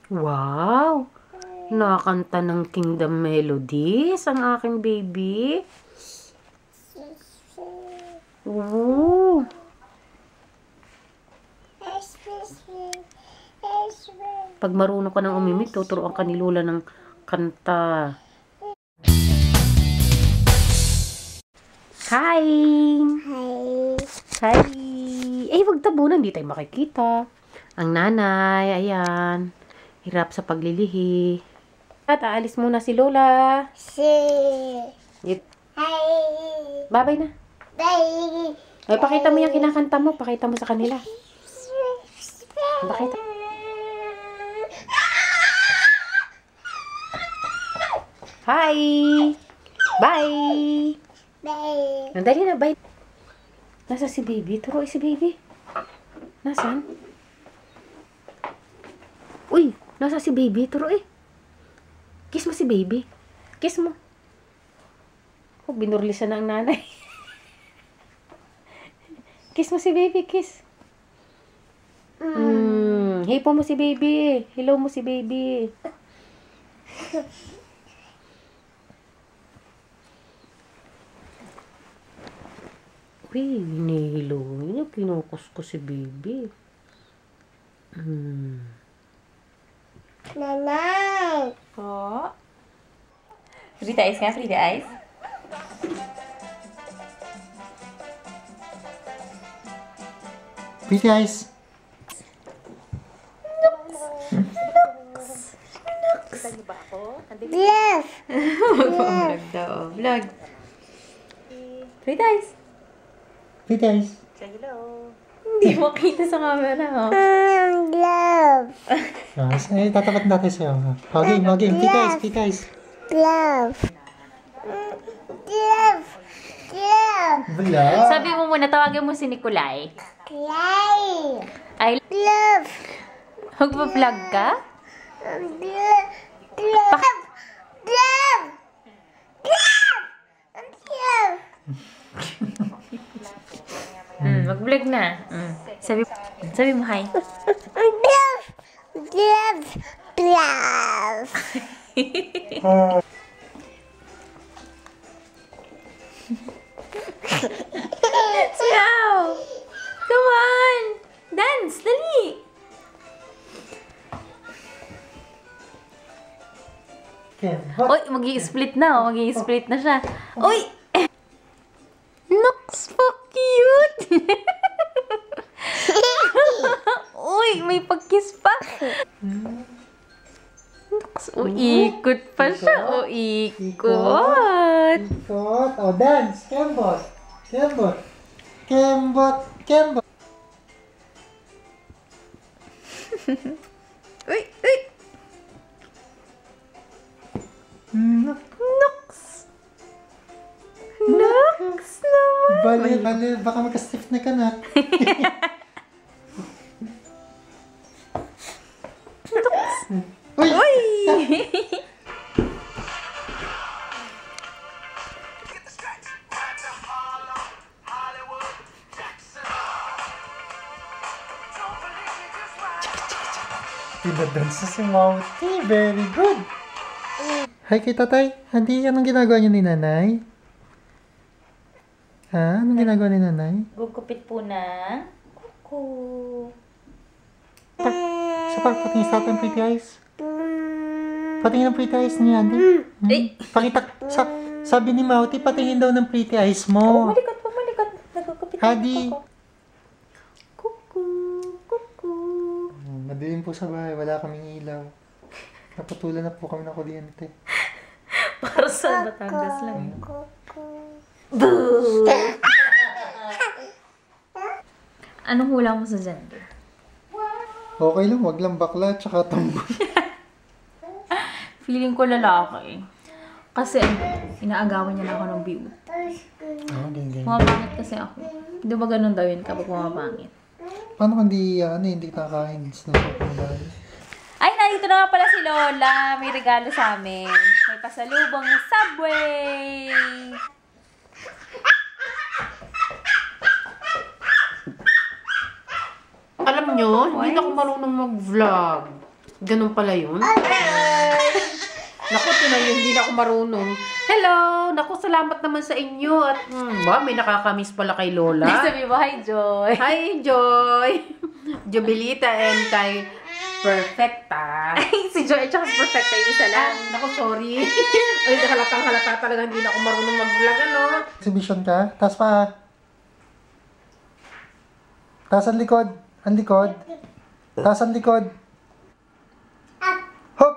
Wow! Nakakanta ng Kingdom Melodies ang aking baby. Ooh! Pag marunong ka ng umimik, tuturuan ka ni Lola ng kanta. Hi! Hi! Eh, wag tabunan, hindi tayo makikita. Ang nanay, ayan. Hirap sa paglilihi. At aalis muna si Lola. Bye-bye na. Ay, pakita mo yung kinakanta mo. Pakita mo sa kanila. Pakita. Hi! Bye! Nandali na, bye. Nasa si baby? Turuan si baby. Nasaan? Uy, nasa si baby? Turuan. Kiss mo si baby. Kiss mo. Oh, binurlisan na ang nanay. Kiss mo si baby, kiss. Hipo mo si baby. Hello mo si baby. Uy, hinihilo. Kinukus ko si baby. Nanay! Po. Free the ice nga, free the ice. Pretty eyes. Yes! Vlog daw. Vlog. Free the ice. Pretty eyes. Hindi mo kita sa camera, oh. Love! Ay, tatapat natin sa'yo. Hugging. Pretty eyes, pretty eyes. Love! Love! Love! Bala. Sabi mo muna, tawagin mo si Nikolay. Play! Ay, Love! magpa-vlog ka? Love! Love! Love! Love! Mag-vlog na. Sabi mo hi. Love! Love! Love! Siyaw! Come on! Dance! Dali! Uy, mag-i-split na, oh. Mag-i-split na siya. Uy! Looks so cute! Uy, may pag-kiss pa. Ikot pa siya. Ikot. Ikot. O, dance. Kembot. Uy. Nox naman. Bali. Baka magka-stiff na ka na. Uy! Pinadansa si Mauti. Very good. Hi kay tatay. Hindi, anong ginagawa niyo ni nanay? Ha? Anong ginagawa ni nanay? Gugupit po na. Kuku. Sa patingin sa atin pretty eyes. Patingin ng pretty eyes ni Andy. Eh. Pakita. Sabi ni Mauti, patingin daw ng pretty eyes mo. Malikot. Nagugupit Hadi. ako. Kuku. Madilim po sa bahay. Wala kaming ilaw. Naputulan na po kami ng kuryente. Para sa Batangas lang. Anong hula mo sa gender? Okay lang, wag lang bakla tsaka tamboy. Feeling ko lalaki. Kasi inaagawan niya na ako ng beauty. Pumapangit kasi ako. Di ba ganun daw yun kapag pumapangit? Paano kung hindi kakain? Sinasok mo ba? Ay, nandito na nga pala si Lola. May regalo sa amin. May pasalubong na Subway. Alam nyo, hindi na ako marunong mag-vlog. Ganun pala yun. Naku, tinayo, hindi na ako marunong. Hello! Naku, salamat naman sa inyo. At, may nakakamiss pala kay Lola. Sabi mo, hi, Joy. Hi, Joy! Jubilita and kay Perfecta. Si Joy at saka si Perfecta yung isa lang. Naku, sorry. Ay, halatang-halata talaga. Hindi na ako marunong mag-vlog, ano? Exhibition ka? Taas pa. Taas ang likod. Ang likod. Taas ang likod. Hop!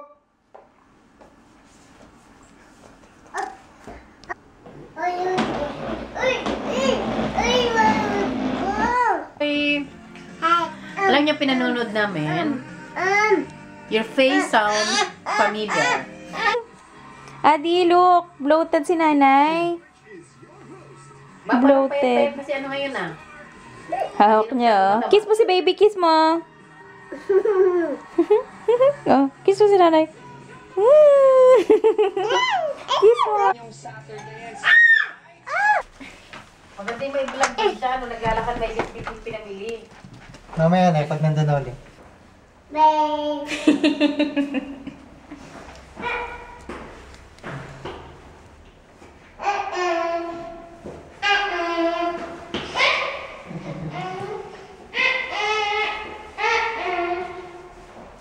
Ay, alam niyo pinanonood namin? Your face sound familiar. Adi, look. Bloated si nanay. Bloated. Kasi ano ngayon ah? Hawak niya. Kiss mo si baby. Kiss mo. Oh, kiss mo si nanay. Kiss mo. Maganda yung may vlog din siya. Nung naglalakad na isip pinamili. Mamaya na, pag nandun ulit.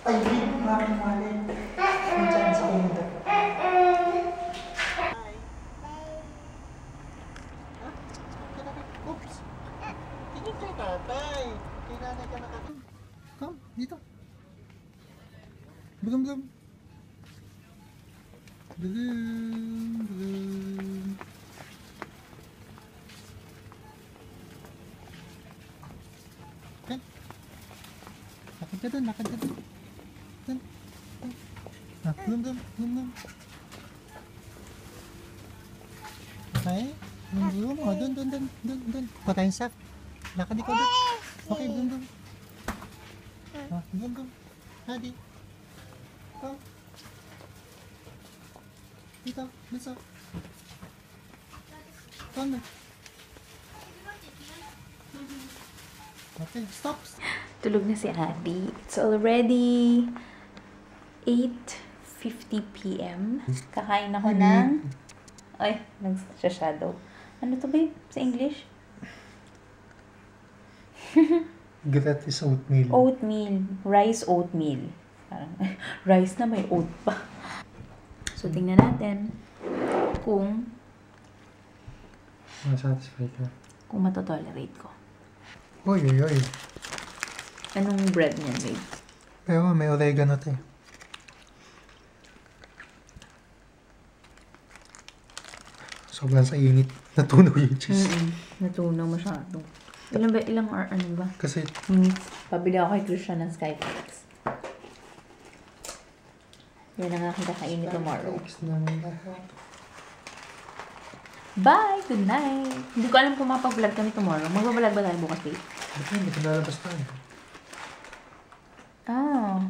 Ay, maraming mali. Nandiyan sa ulo. Oops! Tingin kay tatay. Kay nanay ka nakatulog. Come, dito. Blum, blum. Blum, blum. Okay. Lakad ka dun, lakad ka dun. Dun, dun. Ah, blum, blum, blum, blum. Okay. Blum, blum. Oh, dun, dun, dun, dun, dun. Patayin sa. Lakad ikaw dun. Okay, blum, blum. Ah, blum, blum. Hadi. Come. Dito, dito. Come na. Okay, stop. Tulog na si Adi. It's already 8:50 p.m. Kakain ako ng... Ay, nag-shadow. Ano to, babe? Sa English? Gratis oatmeal. Oatmeal. Rice oatmeal. Parang, rice na may oat pa. So, tingnan natin kung Satisfied ka. matotolerate ko. Uy, uy, uy. Anong bread niyan, babe? Pero may oregano tayo. Sobrang sa init. Natunaw yung cheese. Natunaw masyado. Ilang ano ba? Kasi, Pabili ako kay Christian ng Skyflex. Yan ang aking kakainin tomorrow. next namin lahat. Bye! Good night! Hindi ko alam kung mapag-vlog kami tomorrow. Mag-vlog ba tayo bukas, babe? Hindi ko nalabas tayo. Ah.